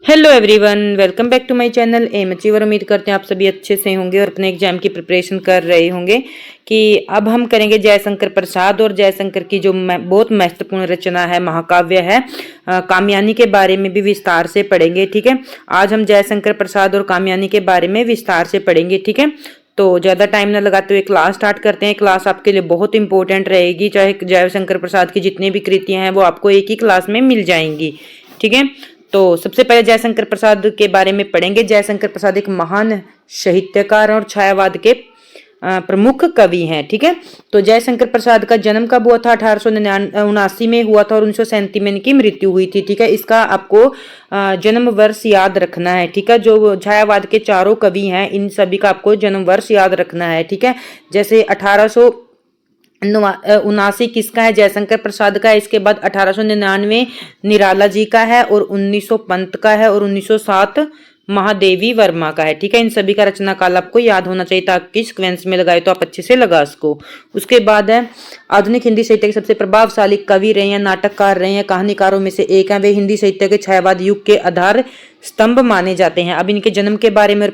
Hello everyone, welcome back to my channel M achiever. उम्मीद करते हैं आप सभी अच्छे से होंगे और अपने एग्जाम की प्रिपरेशन कर रहे होंगे। कि अब हम करेंगे जयशंकर प्रसाद और जयशंकर की जो बहुत महत्वपूर्ण रचना है, महाकाव्य है कामयानी के बारे में भी विस्तार से पढ़ेंगे। ठीक है, आज हम जयशंकर प्रसाद और कामयानी के बारे में विस्तार से पढ़ेंगे। ठीक है, तो ज़्यादा टाइम ना लगाते हुए क्लास स्टार्ट करते हैं। क्लास आपके लिए बहुत इंपॉर्टेंट रहेगी, चाहे जयशंकर प्रसाद की जितनी भी कृतियां हैं वो आपको एक ही क्लास में मिल जाएंगी। ठीक है, तो सबसे पहले जयशंकर प्रसाद के बारे में पढ़ेंगे। जयशंकर प्रसाद एक महान साहित्यकार और छायावाद के प्रमुख कवि हैं। ठीक है, तो जयशंकर प्रसाद का जन्म कब हुआ था? 1879 में हुआ था और 1937 में इनकी मृत्यु हुई थी। ठीक है, इसका आपको जन्म वर्ष याद रखना है। ठीक है, जो छायावाद के चारों कवि हैं इन सभी का आपको जन्म वर्ष याद रखना है। ठीक है, जैसे 1879 किसका है? जयशंकर प्रसाद का है। इसके बाद 1899 निराला जी का है और 1900 पंत का है और 1907 महादेवी वर्मा का है। ठीक है, इन सभी का रचना काल आपको याद होना चाहिए ताकि सिक्वेंस में लगाए तो आप अच्छे से लगा सको। उसके बाद है आधुनिक हिंदी साहित्य के सबसे प्रभावशाली कवि रहे हैं, नाटककार रहे हैं, कहानीकारों में से एक हैं। वे हिंदी साहित्य के छायावाद युग के आधार स्तंभ माने जाते हैं। अब इनके जन्म के बारे में और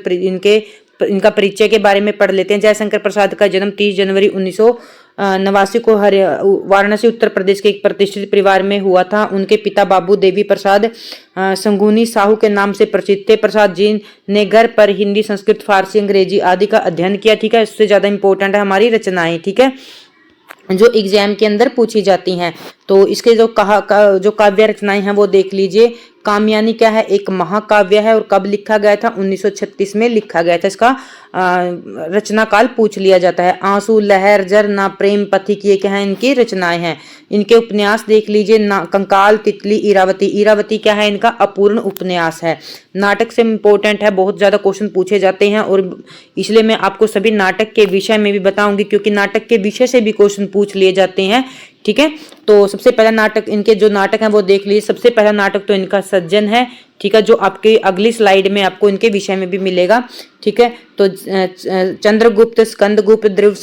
इनका परिचय के बारे में पढ़ लेते हैं। जयशंकर प्रसाद का जन्म 30 जनवरी 1989 को वाराणसी उत्तर प्रदेश के एक प्रतिष्ठित परिवार में हुआ था। उनके पिता बाबू देवी प्रसाद संगुनी साहू के नाम से प्रसिद्ध थे। प्रसाद जी ने घर पर हिंदी, संस्कृत, फारसी, अंग्रेजी आदि का अध्ययन किया। ठीक है, इससे ज्यादा इंपॉर्टेंट है हमारी रचनाएं। ठीक है, जो एग्जाम के अंदर पूछी जाती हैं। तो इसके जो काव्य रचनाएं हैं वो देख लीजिए। कामयानी क्या है? एक महाकाव्य है और कब लिखा गया था? 1936 में लिखा गया था। इसका रचना काल पूछ लिया जाता है। आंसू, लहर, झरना, प्रेम, पथिक, ये क्या है? इनकी रचनाएं हैं। इनके उपन्यास देख लीजिए। कंकाल, तितली, इरावती। इरावती क्या है? इनका अपूर्ण उपन्यास है। नाटक से इंपॉर्टेंट है, बहुत ज्यादा क्वेश्चन पूछे जाते हैं और इसलिए मैं आपको सभी नाटक के विषय में भी बताऊंगी, क्योंकि नाटक के विषय से भी क्वेश्चन पूछ लिए जाते हैं। ठीक है, तो सबसे पहला नाटक, इनके जो नाटक हैं वो देख लीजिए। सबसे पहला नाटक तो इनका सज्जन है। ठीक है, जो आपके अगली स्लाइड में आपको इनके विषय में भी मिलेगा। ठीक है, तो चंद्रगुप्त, स्कंदगुप्त, ध्रुव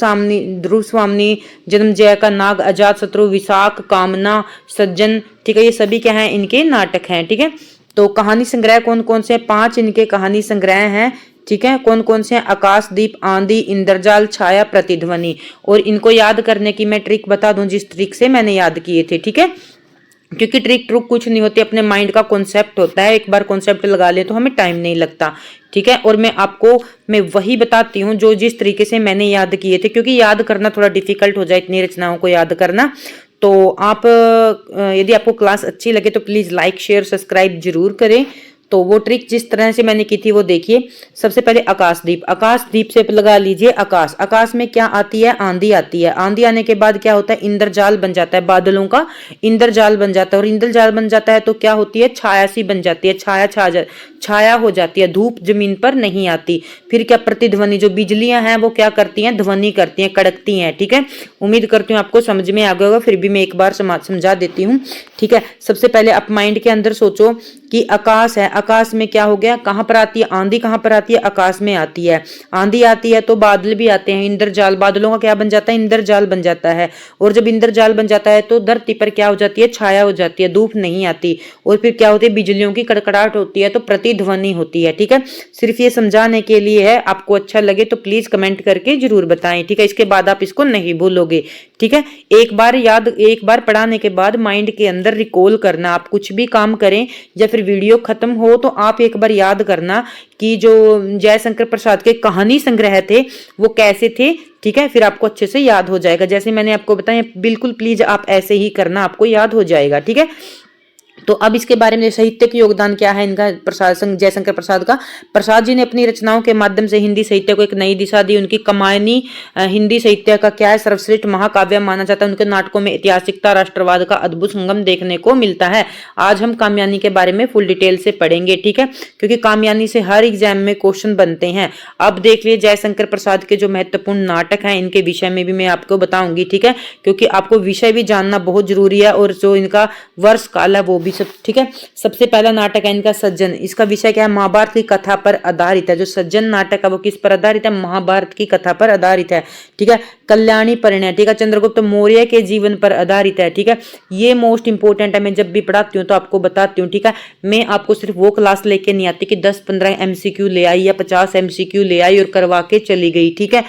स्वामिनी, जन्मजय का नाग, अजात शत्रु, विशाख, कामना, सज्जन। ठीक है, ये सभी क्या है? इनके नाटक हैं। ठीक है, तो कहानी संग्रह कौन कौन से हैं? 5 इनके कहानी संग्रह हैं। ठीक है, कौन कौन से हैं? आकाशदीप, आंधी, इंद्रजाल, छाया, प्रतिध्वनि। और इनको याद करने की मैं ट्रिक बता दूं, जिस ट्रिक से मैंने याद किए थे। ठीक है, क्योंकि ट्रिक कुछ नहीं होती, अपने माइंड का कॉन्सेप्ट होता है। एक बार कॉन्सेप्ट लगा ले तो हमें टाइम नहीं लगता। ठीक है, और मैं वही बताती हूँ जो जिस तरीके से मैंने याद किए थे, क्योंकि याद करना थोड़ा डिफिकल्ट हो जाए इतनी रचनाओं को याद करना। तो आप यदि आपको क्लास अच्छी लगे तो प्लीज लाइक, शेयर, सब्सक्राइब जरूर करें। तो वो ट्रिक जिस तरह से मैंने की थी वो देखिए। सबसे पहले आकाशदीप। आकाशदीप से लगा लीजिए आकाश। आकाश में क्या आती है? आंधी आती है। आंधी आने के बाद क्या होता है? इंद्रजाल बन जाता है, बादलों का इंद्रजाल बन जाता है। और इंद्रजाल बन जाता है तो क्या होती है? छाया सी बन जाती है। छाया हो जाती है, धूप जमीन पर नहीं आती। फिर क्या? प्रतिध्वनि। जो बिजलियां हैं वो क्या करती हैं? ध्वनि करती हैं, कड़कती हैं। ठीक है, उम्मीद करती हूँ आपको समझ में आ गया होगा, फिर भी मैं एक बार समझा देती हूँ। ठीक है, सबसे पहले आप माइंड के अंदर सोचो कि आकाश है। आकाश में क्या हो गया? कहां पर आती है? आंधी कहां पर आती है? आकाश में आती है। आंधी आती है तो बादल भी आते हैं, इंद्रजाल। बादलों का क्या बन जाता है? इंद्रजाल बन जाता है। और जब इंद्रजाल बन जाता है तो धरती पर क्या हो जाती है? छाया हो जाती है, धूप नहीं आती। और फिर क्या होती है? बिजलियों की कड़कड़ाहट होती है, तो प्रतिध्वनि होती है। ठीक है, सिर्फ ये समझाने के लिए है। आपको अच्छा लगे तो प्लीज कमेंट करके जरूर बताएं। ठीक है, इसके बाद आप इसको नहीं भूलोगे। ठीक है, एक बार पढ़ाने के बाद माइंड के अंदर रिकॉल करना। आप कुछ भी काम करें या फिर वीडियो खत्म हो तो आप एक बार याद करना कि जो जयशंकर प्रसाद के कहानी संग्रह थे वो कैसे थे। ठीक है, फिर आपको अच्छे से याद हो जाएगा। जैसे मैंने आपको बताया, बिल्कुल प्लीज आप ऐसे ही करना, आपको याद हो जाएगा। ठीक है, तो अब इसके बारे में साहित्यिक योगदान क्या है इनका? जयशंकर प्रसाद का। प्रसाद जी ने अपनी रचनाओं के माध्यम से हिंदी साहित्य को एक नई दिशा दी। उनकी कमायनी हिंदी साहित्य का क्या है? सर्वश्रेष्ठ महाकाव्य माना जाता है। उनके नाटकों में ऐतिहासिकता, राष्ट्रवाद का अद्भुत संगम देखने को मिलता है। आज हम कामयानी के बारे में फुल डिटेल से पढ़ेंगे। ठीक है, क्योंकि कामयानी से हर एग्जाम में क्वेश्चन बनते हैं। अब देख लिए जयशंकर प्रसाद के जो महत्वपूर्ण नाटक हैं, इनके विषय में भी मैं आपको बताऊंगी। ठीक है, क्योंकि आपको विषय भी जानना बहुत जरूरी है और जो इनका वर्ष काल है वो भी सब, ठीक है। सबसे पहला नाटक है इनका सज्जन। इसका विषय क्या है? महाभारत की कथा पर आधारित है। जो सज्जन नाटक है वो किस पर आधारित है? महाभारत की कथा पर आधारित है, ठीक है। कल्याणी परिणय, ठीक है, चंद्रगुप्त मौर्य के जीवन पर आधारित है, ठीक है। ये मोस्ट इंपोर्टेंट है, मैं जब भी पढ़ाती हूँ तो आपको बताती हूँ, ठीक है। मैं आपको सिर्फ वो क्लास लेके नहीं आती कि 10-15 MCQ ले आई या 50 MCQ ले आई और करवा के चली गई, ठीक है।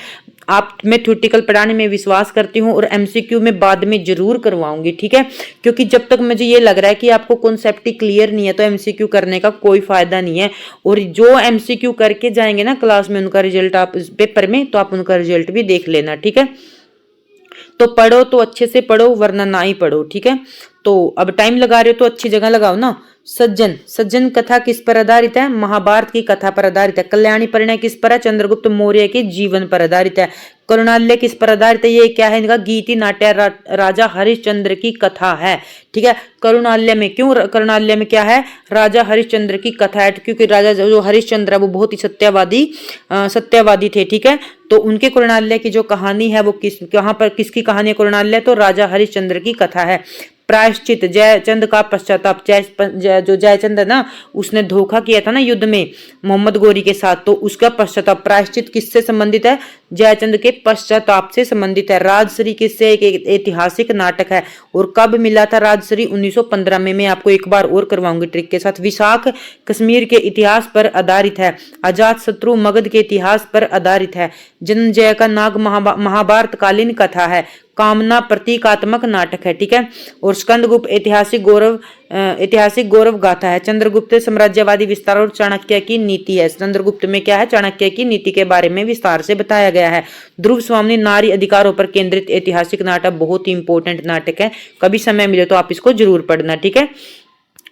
आप, मैं थ्योरेटिकल पढ़ाने में विश्वास करती हूँ और MCQ में बाद में जरूर करवाऊंगी, ठीक है। क्योंकि जब तक मुझे ये लग रहा है कि आपको कॉन्सेप्ट ही क्लियर नहीं है तो MCQ करने का कोई फायदा नहीं है। और जो MCQ करके जाएंगे ना क्लास में, उनका रिजल्ट आप पेपर में, तो आप उनका रिजल्ट भी देख लेना, ठीक है। तो पढ़ो तो अच्छे से पढ़ो, वरना ना ही पढ़ो, ठीक है। तो अब टाइम लगा रहे हो तो अच्छी जगह लगाओ ना। सज्जन, सज्जन कथा किस पर आधारित है? महाभारत की कथा पर आधारित है। कल्याणी परिणय किस पर है? चंद्रगुप्त मौर्य के जीवन पर आधारित है। करुणालय किस पर आधारित है? ये क्या है इनका? गीति नाट्य राजा हरिश्चंद्र की कथा है, ठीक है। करुणालय में क्यों? करुणालय में क्या है? राजा हरिश्चंद्र की कथा है, क्योंकि राजा जो हरिश्चंद्र है वो बहुत ही सत्यवादी थे, ठीक है। तो उनके करुणालय की जो कहानी है वो कहां पर, किसकी कहानी है करुणालय? तो राजा हरिश्चंद्र की कथा है। प्रायश्चित, जयचंद का पश्चाताप। जो जयचंद है ना, उसने धोखा किया था ना युद्ध में मोहम्मद गोरी के साथ, तो उसका पश्चाताप, प्रायश्चित किससे संबंधित है? जयचंद के पश्चाताप से संबंधित है। राजश्री किससे? एक ऐतिहासिक नाटक है। और कब मिला था राजश्री? 1915 में। मैं आपको एक बार और करवाऊंगी ट्रिक के साथ। विशाख कश्मीर के इतिहास पर आधारित है। अजात शत्रु मगध के इतिहास पर आधारित है। जन्मजय का नाग महाभारत कालीन कथा है। कामना प्रतीकात्मक नाटक है, ठीक है। और स्कंदगुप्त ऐतिहासिक गौरव गाथा है। चंद्रगुप्त साम्राज्यवादी विस्तार और चाणक्य की नीति है। चंद्रगुप्त में क्या है? चाणक्य की नीति के बारे में विस्तार से बताया गया है। ध्रुव स्वामी नारी अधिकारों पर केंद्रित ऐतिहासिक नाटक, बहुत ही इंपॉर्टेंट नाटक है। कभी समय मिले तो आप इसको जरूर पढ़ना, ठीक है।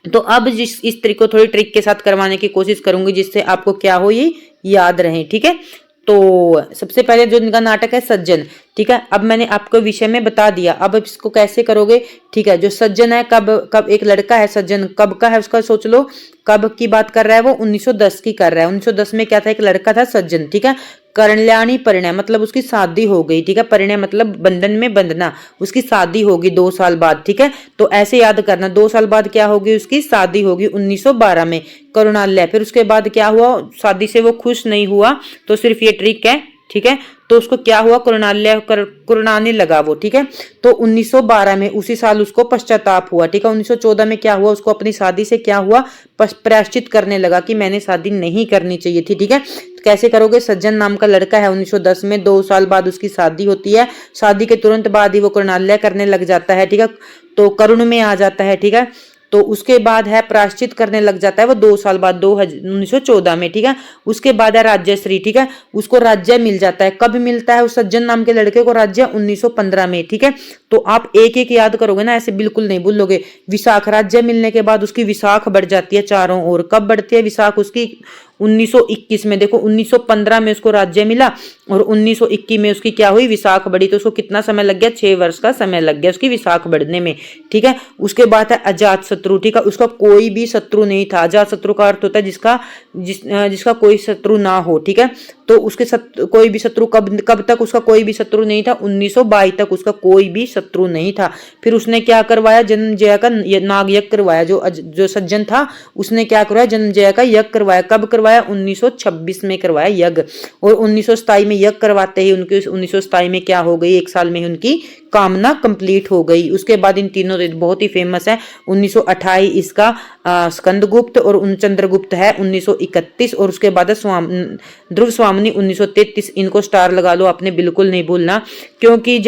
तो अब इस ट्रिक को थोड़ी ट्रिक के साथ करवाने की कोशिश करूंगी, जिससे आपको क्या हो, ये याद रहे, ठीक है। तो सबसे पहले जो इनका नाटक है सज्जन, ठीक है। अब मैंने आपको विषय में बता दिया, अब इसको कैसे करोगे, ठीक है। जो सज्जन है, कब एक लड़का है सज्जन, कब का है उसका सोच लो। कब की बात कर रहा है वो? 1910 की कर रहा है। 1910 में क्या था? एक लड़का था सज्जन, ठीक है। कल्याणी परिणय मतलब उसकी शादी हो गई, ठीक है। परिणय मतलब बंधन में बंधना, उसकी शादी होगी 2 साल बाद, ठीक है। तो ऐसे याद करना, 2 साल बाद क्या होगी? उसकी शादी होगी 1912 में। करुणालय, फिर उसके बाद क्या हुआ? शादी से वो खुश नहीं हुआ, तो सिर्फ ये ट्रिक है, ठीक है। तो उसको क्या हुआ? कुरनाने लगा वो, ठीक है। तो 1912 में, उसी साल उसको पश्चाताप हुआ, ठीक है। 1914 में क्या हुआ? उसको अपनी शादी से क्या हुआ? प्रायश्चित करने लगा कि मैंने शादी नहीं करनी चाहिए थी, ठीक है। कैसे करोगे? सज्जन नाम का लड़का है, 1910 में 2 साल बाद उसकी शादी होती है। शादी के तुरंत बाद ही वो कुरनालय करने लग जाता है, ठीक है। तो करुण में आ जाता है, ठीक है। तो उसके बाद है प्रायश्चित करने लग जाता है वो 2 साल बाद, 1914 में, ठीक है। उसके बाद है राज्यश्री, ठीक है। उसको राज्य मिल जाता है। कब मिलता है उस सज्जन नाम के लड़के को राज्य? 1915 में, ठीक है। तो आप एक एक याद करोगे ना, ऐसे बिल्कुल नहीं भूलोगे। विशाख, राज्य मिलने के बाद उसकी विशाख बढ़ जाती है चारों ओर। कब बढ़ती है विशाख उसकी? 1921 में। देखो 1915 में उसको राज्य मिला और 1921 में उसकी क्या हुई? विशाख बढ़ी। तो उसको कितना समय लग गया? 6 वर्ष का समय लग गया उसकी विशाख बढ़ने में, ठीक है। उसके बाद है अजात शत्रु, ठीक है। उसका कोई भी शत्रु नहीं था। अजात शत्रु का अर्थ होता है जिसका कोई शत्रु ना हो, ठीक है। तो उसके कोई भी शत्रु कब तक उसका कोई भी शत्रु नहीं था? 1922 तक उसका कोई भी शत्रु नहीं था। फिर उसने क्या करवाया? जन्मजय का नाग यज्ञ करवाया। जो सज्जन था उसने क्या करवाया? जन्मजय का यज्ञ करवाया। कब करवाया? 1926 में करवाया यज्ञ। और 1927 में यज्ञ करवाते ही उनकी 1927 में क्या हो गई? 1 साल में ही उनकी कामना कंप्लीट हो गई। उसके बाद इन तीनों बहुत ही फेमस है। 1928 इसका स्कंदगुप्त और चंद्रगुप्त है 1931। और उसके बाद ध्रुव स्वामी 1933। इनको स्टार लगा लो, आपने बिल्कुल नहीं भूलना, क्योंकि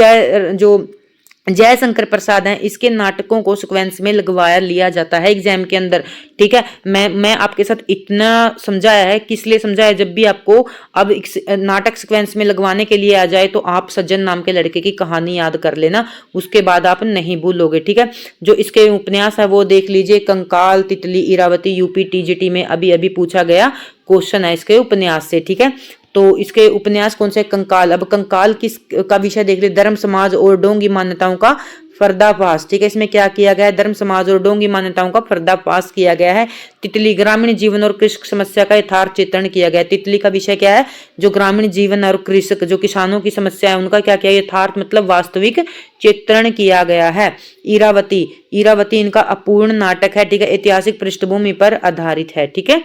जयशंकर प्रसाद हैं, इसके नाटकों को सीक्वेंस में लगवाया लिया जाता है एग्जाम के अंदर, ठीक है। मैं आपके साथ इतना समझाया है, किस लिए समझाया? जब भी आपको अब नाटक सीक्वेंस में लगवाने के लिए आ जाए तो आप सज्जन नाम के लड़के की कहानी याद कर लेना, उसके बाद आप नहीं भूलोगे, ठीक है। जो इसके उपन्यास है वो देख लीजिए, कंकाल, तितली, इरावती, यूपी टीजीटी में अभी अभी पूछा गया क्वेश्चन है इसके उपन्यास से, ठीक है। तो इसके उपन्यास कौन से? कंकाल। अब कंकाल का विषय देख ले, धर्म, समाज और ढोंगी मान्यताओं का पर्दाफाश, ठीक है। इसमें क्या किया गया है, धर्म समाज और ढोंगी मान्यताओं का पर्दाफाश किया गया है। तितली, ग्रामीण जीवन और कृषि समस्या का यथार्थ चित्रण किया गया है। तितली का विषय क्या है, जो ग्रामीण जीवन और कृषक, जो किसानों की समस्या है उनका क्या किया, यथार्थ मतलब वास्तविक चित्रण किया गया है। इरावती, इरावती इनका अपूर्ण नाटक है, ठीक है, ऐतिहासिक पृष्ठभूमि पर आधारित है, ठीक है।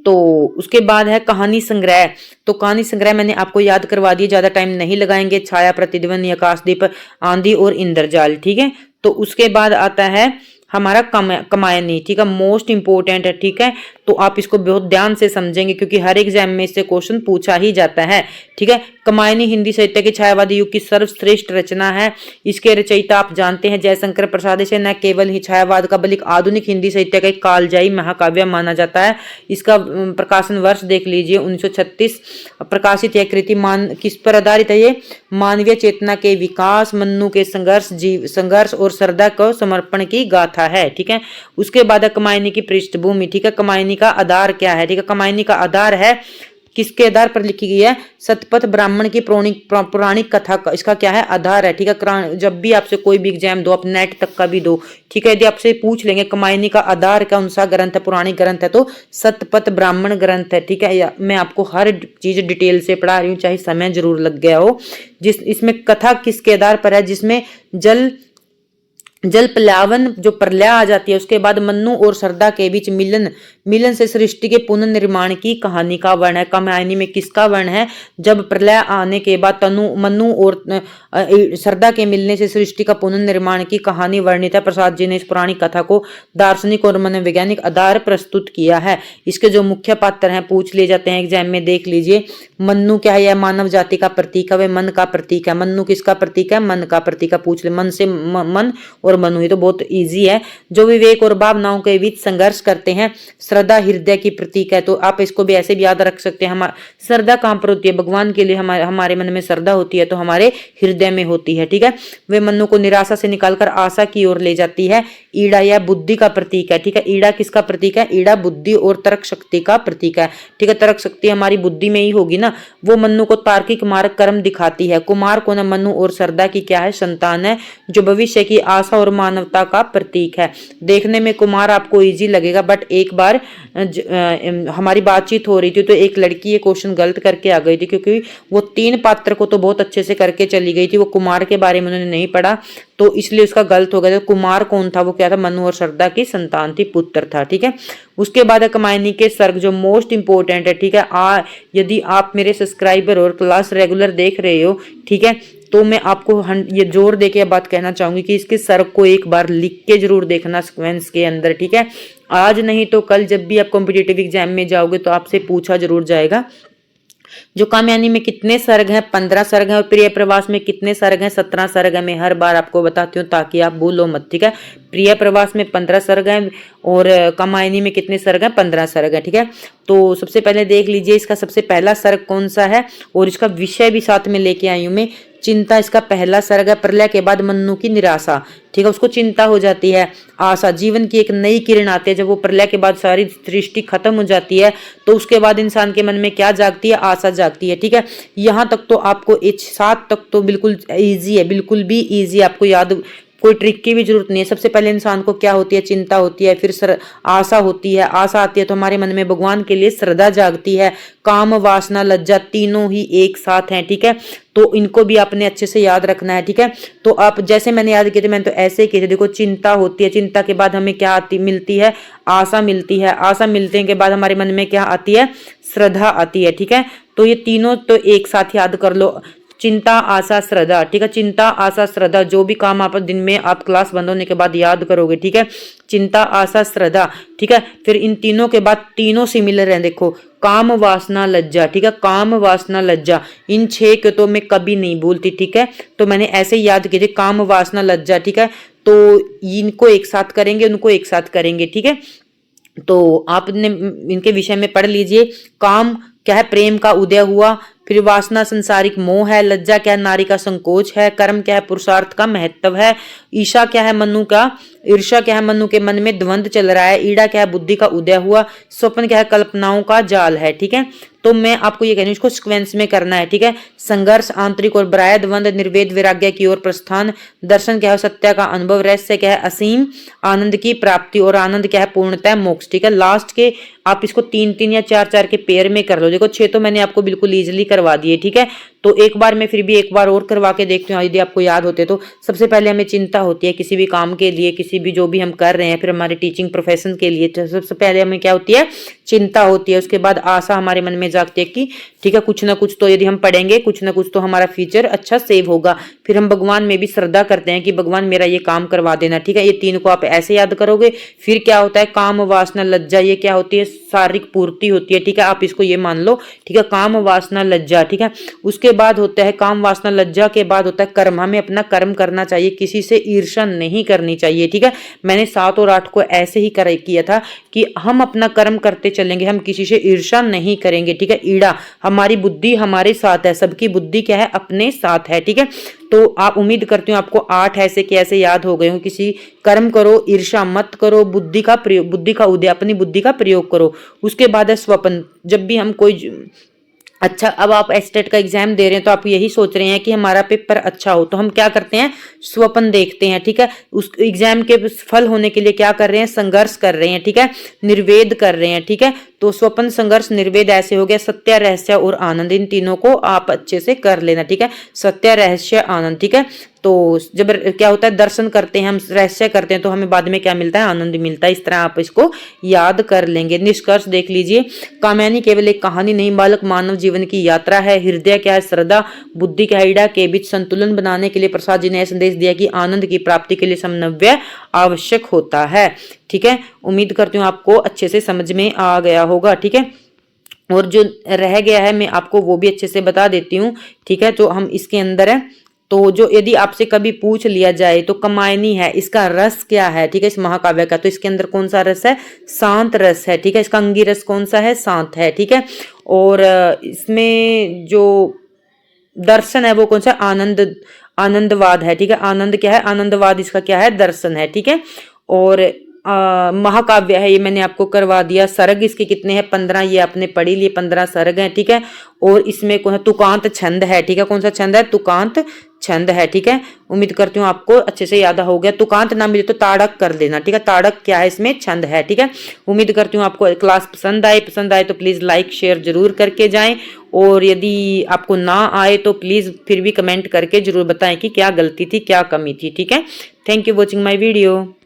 तो उसके बाद है कहानी संग्रह। तो कहानी संग्रह मैंने आपको याद करवा दिया, ज्यादा टाइम नहीं लगाएंगे। छाया, प्रतिध्वनि, आकाशदीप, आंधी और इंद्रजाल, ठीक है। तो उसके बाद आता है हमारा कमायनी, ठीक है, मोस्ट इंपोर्टेंट है, ठीक है। तो आप इसको बहुत ध्यान से समझेंगे क्योंकि हर एग्जाम में इससे क्वेश्चन पूछा ही जाता है, ठीक है। कमायनी हिंदी साहित्य की छायावादी युग की सर्वश्रेष्ठ रचना है। इसके रचयिता आप जानते हैं जयशंकर प्रसाद। इसे न केवल ही छायावाद का बल्कि आधुनिक हिंदी साहित्य का एक कालजयी महाकाव्य माना जाता है। इसका प्रकाशन वर्ष देख लीजिए 1936 प्रकाशित। यह कृति किस पर आधारित है, ये मानवीय चेतना के विकास, मन्नू के संघर्ष और श्रद्धा को समर्पण की गाथा है, ठीक है। उसके बाद कमायनी की पृष्ठभूमि, ठीक है, कमायनी का आधार क्या है, ठीक है। कमायनी का आधार है, किसके आधार पर लिखी गई है, सतपथ ब्राह्मण की पौराणिक कथा का इसका क्या है, आधार है, ठीक है। जब भी आपसे कोई भी एग्जाम दो, आप नेट तक का भी दो, ठीक है, यदि आपसे पूछ लेंगे कमायनी का आधार कौन सा ग्रंथ है, पौराणिक ग्रंथ है, तो सतपथ ब्राह्मण ग्रंथ है, ठीक है। मैं आपको हर चीज डिटेल से पढ़ा रही हूँ, चाहे समय जरूर लग गया हो। इसमें कथा किसके आधार पर है, जिसमें जल प्लावन, जो प्रलय आ जाती है, उसके बाद मन्नू और श्रद्धा के बीच मिलन से सृष्टि के पुनर्निर्माण की कहानी का वर्ण है। कमायनी में किसका वर्ण है, जब प्रलय आने के बाद मन्नू और श्रद्धा के मिलने से सृष्टि का पुनर्निर्माण की कहानी वर्णित है। प्रसाद जी ने इस पुरानी कथा को दार्शनिक और मनोवैज्ञानिक आधार प्रस्तुत किया है। इसके जो मुख्य पात्र हैं पूछ लिए जाते हैं एग्जाम में, देख लीजिए। मन्नू क्या है, यह मानव जाति का प्रतीक है, वह मन का प्रतीक है। मन्नू किसका प्रतीक है, मन का प्रतीक है। पूछ ले, मन से मन और मनु, ही तो बहुत इजी है। जो विवेक और भावनाओं के बीच संघर्ष करते हैं। श्रद्धा हृदय की प्रतीक है, तो आप इसको भी ऐसे भी याद रख सकते हैं। हमारा श्रद्धा कहां पर होती है, भगवान के लिए हमारे मन में श्रद्धा होती है तो हमारे हृदय में होती है, ठीक है। वे मनु को निराशा से निकालकर आशा की ओर ले जाती है। ईड़ा यह बुद्धि का प्रतीक है, ठीक है। ईड़ा किसका प्रतीक है, ईड़ा बुद्धि और तर्क शक्ति का प्रतीक है, ठीक है। तर्क शक्ति हमारी बुद्धि में ही होगी ना। वो मनु को तार्किक मार्ग कर्म दिखाती है। कुमार को न मनु और श्रद्धा की क्या है, संतान है, जो भविष्य की आशा और मानवता का प्रतीक है। देखने में कुमार आपको इजी लगेगा, बट एक बार हमारी बातचीत हो रही थी तो एक लड़की ये क्वेश्चन गलत करके आ गई थी, क्योंकि वो 3 पात्र को तो बहुत अच्छे से करके चली गई थी, वो कुमार के बारे में उन्होंने नहीं पढ़ा, तो इसलिए उसका गलत हो गया था। कुमार कौन था, वो क्या था, मनु और श्रद्धा की संतान थी, पुत्र था, ठीक है। उसके बाद कमायनी के सर्ग, जो मोस्ट इंपोर्टेंट है, ठीक है। यदि आप मेरे सब्सक्राइबर और क्लास रेगुलर देख रहे हो, ठीक है, तो मैं आपको ये जोर देके बात कहना चाहूंगी कि इसके सर्ग को एक बार लिख के जरूर देखना सीक्वेंस के अंदर, ठीक है। आज नहीं तो कल जब भी आप कॉम्पिटिटिव एग्जाम में जाओगे तो आपसे पूछा जरूर जाएगा। जो कामयानी में कितने सर्ग हैं, 15 सर्ग हैं, और प्रिय प्रवास में कितने सर्ग हैं, 17 सर्ग हैं। मैं हर बार आपको बताती हूँ ताकि आप भूलो मत, ठीक है। प्रिय प्रवास में 15 सर्ग हैं और कामयानी में कितने सर्ग हैं, 15 सर्ग हैं, ठीक है। तो सबसे पहले देख लीजिए इसका सबसे पहला सर्ग कौन सा है, और इसका विषय भी साथ में लेके आई हूं मैं। चिंता इसका पहला सर्ग है। प्रलय के बाद मन्नू की निराशा, ठीक है, उसको चिंता हो जाती है। आशा, जीवन की एक नई किरण आती है। जब वो प्रलय के बाद सारी सृष्टि खत्म हो जाती है तो उसके बाद इंसान के मन में क्या जागती है, आशा जागती है, ठीक है। यहाँ तक तो आपको 7 तक तो बिल्कुल इजी है, बिल्कुल भी इजी, आपको याद, कोई ट्रिक की भी जरूरत नहीं है। सबसे पहले इंसान को क्या होती है, चिंता होती है, फिर आशा होती है। आशा आती है तो हमारे मन में भगवान के लिए श्रद्धा जागती है। काम, वासना, लज्जा तीनों ही एक साथ हैं, ठीक है। तो इनको भी आपने अच्छे से याद रखना है, ठीक है। तो आप जैसे मैंने याद किए थे, मैंने तो ऐसे ही किए थे। देखो, चिंता होती है, चिंता के बाद हमें क्या मिलती है, आशा मिलती है। आशा मिलने के बाद हमारे मन में क्या आती है, श्रद्धा आती है, ठीक है। तो ये तीनों तो एक साथ याद कर लो, चिंता, आशा, श्रद्धा, ठीक है। चिंता, आशा, श्रद्धा, जो भी काम आप दिन में आप क्लास बंद होने के बाद याद करोगे, ठीक है। चिंता, आशा, श्रद्धा, ठीक है। फिर इन तीनों के बाद तीनों सिमिलर हैं, देखो, काम, वासना, लज्जा, ठीक है। काम, वासना, लज्जा, इन 6 के तो मैं कभी नहीं भूलती, ठीक है। तो मैंने ऐसे ही याद किए थे, काम, वासना, लज्जा, ठीक है। तो इनको एक साथ करेंगे, उनको एक साथ करेंगे, ठीक है। तो आपने इनके विषय में पढ़ लीजिए। काम क्या है, प्रेम का उदय हुआ। फिर वासना संसारिक मोह है। लज्जा क्या है, नारी का संकोच है। कर्म क्या है, पुरुषार्थ का महत्व है। ईशा क्या है, मनु का ईर्ष्या क्या है, मनु के मन में द्वंद चल रहा है। ईड़ा क्या है, बुद्धि का उदय हुआ। स्वप्न क्या है, कल्पनाओं का जाल है। ठीक है, तो मैं आपको ये कह रही हूँ इसको सीक्वेंस में करना है। ठीक है, संघर्ष, आंतरिक और बाह्य द्वंद, निर्वेद वैराग्य की ओर प्रस्थान। दर्शन क्या है, सत्य का अनुभव। रहस्य क्या है, असीम आनंद की प्राप्ति। और आनंद क्या है, पूर्णतः मोक्ष। ठीक है, लास्ट के आप इसको 3-3 या 4-4 के पेयर में कर लो। देखो 6 तो मैंने आपको बिल्कुल इजीली करवा दिए। ठीक है, तो एक बार मैं फिर भी एक बार और करवा के देखती हूँ यदि आपको याद होते तो। सबसे पहले हमें चिंता होती है किसी भी काम के लिए, किसी भी जो भी हम कर रहे हैं, फिर हमारे टीचिंग प्रोफेशन के लिए, तो सबसे पहले हमें क्या होती है, चिंता होती है। उसके बाद आशा हमारे मन में जागती है कि ठीक है कुछ ना कुछ तो यदि हम पढ़ेंगे, कुछ ना कुछ तो हमारा फ्यूचर अच्छा सेव होगा। फिर हम भगवान में भी श्रद्धा करते हैं कि भगवान मेरा ये काम करवा देना। ठीक है, ये 3 को आप ऐसे याद करोगे। फिर क्या होता है, काम, वासना, लज्जा, ये क्या होती है, शारीरिक पूर्ति होती है। ठीक है, आप इसको ये मान लो। ठीक है, काम, वासना, लज्जा। ठीक है, उसके बाद होता है काम, वासना, लज्जा के बाद होता है कर्म। हमें अपना कर्म करना चाहिए, किसी से ईर्ष्या नहीं करनी चाहिए। ठीक है, मैंने 7 और 8 को ऐसे ही किया था कि हम अपना कर्म करते चलेंगे, हम किसी से ईर्ष्या नहीं करेंगे। ठीक है, ईड़ा, हमारी बुद्धि हमारे साथ है, सबकी बुद्धि क्या है, अपने साथ है। ठीक है, तो आप उम्मीद करती हूँ आपको 8 ऐसे के ऐसे याद हो गए हो। किसी कर्म करो, ईर्ष्या मत करो, बुद्धि का प्रयोग, बुद्धि का उदय, अपनी बुद्धि का प्रयोग करो। उसके बाद है स्वप्न। जब भी हम कोई अच्छा, अब आप एस्टेट का एग्जाम दे रहे हैं तो आप यही सोच रहे हैं कि हमारा पेपर अच्छा हो, तो हम क्या करते हैं, स्वप्न देखते हैं। ठीक है, उस एग्जाम के फल होने के लिए क्या कर रहे हैं, संघर्ष कर रहे हैं। ठीक है, निर्वेद कर रहे हैं। ठीक है, तो स्वप्न, संघर्ष, निर्वेद ऐसे हो गया। सत्य, रहस्य और आनंद, इन तीनों को आप अच्छे से कर लेना। ठीक है, सत्य, रहस्य, आनंद। ठीक है, तो जब क्या होता है, दर्शन करते हैं हम, रहस्य करते हैं, तो हमें बाद में क्या मिलता है, आनंद मिलता है। इस तरह आप इसको याद कर लेंगे। निष्कर्ष देख लीजिए, कामयानी केवल एक कहानी नहीं, बालक मानव जीवन की यात्रा है। हृदय क्या है, श्रद्धा, बुद्धि क्या है, ईड़ा के बीच संतुलन बनाने के लिए प्रसाद जी ने संदेश दिया कि आनंद की प्राप्ति के लिए समन्वय आवश्यक होता है। ठीक है, उम्मीद करती हूँ आपको अच्छे से समझ में आ गया होगा। ठीक है, और जो रह गया है मैं आपको वो भी अच्छे से बता देती हूँ। ठीक है, तो हम इसके अंदर है, तो जो यदि आपसे कभी पूछ लिया जाए तो कामायनी है, इसका रस क्या है। ठीक है, इस महाकाव्य का, तो इसके अंदर कौन सा रस है, शांत रस है। ठीक है, इसका अंगी रस कौन सा है, शांत है। ठीक है, और इसमें जो दर्शन है वो कौन सा, आनंद, आनंदवाद है। ठीक है, आनंद क्या है, आनंदवाद इसका क्या है, दर्शन है। ठीक है, और महाकाव्य है, ये मैंने आपको करवा दिया। सर्ग इसके कितने हैं, 15, ये आपने पढ़ी लिए, 15 सर्ग हैं। ठीक है, और इसमें कौन सा, तुकांत छंद है। ठीक है, कौन सा छंद है, तुकांत छंद है। ठीक है, उम्मीद करती हूँ आपको अच्छे से याद हो गया। तुकांत ना मिले तो ताड़क कर देना। ठीक है, ताड़क क्या है, इसमें छंद है। ठीक है, उम्मीद करती हूँ आपको क्लास पसंद आए तो प्लीज लाइक शेयर जरूर करके जाएं, और यदि आपको ना आए तो प्लीज फिर भी कमेंट करके जरूर बताएं कि क्या गलती थी, क्या कमी थी। ठीक है, thank you watching my video.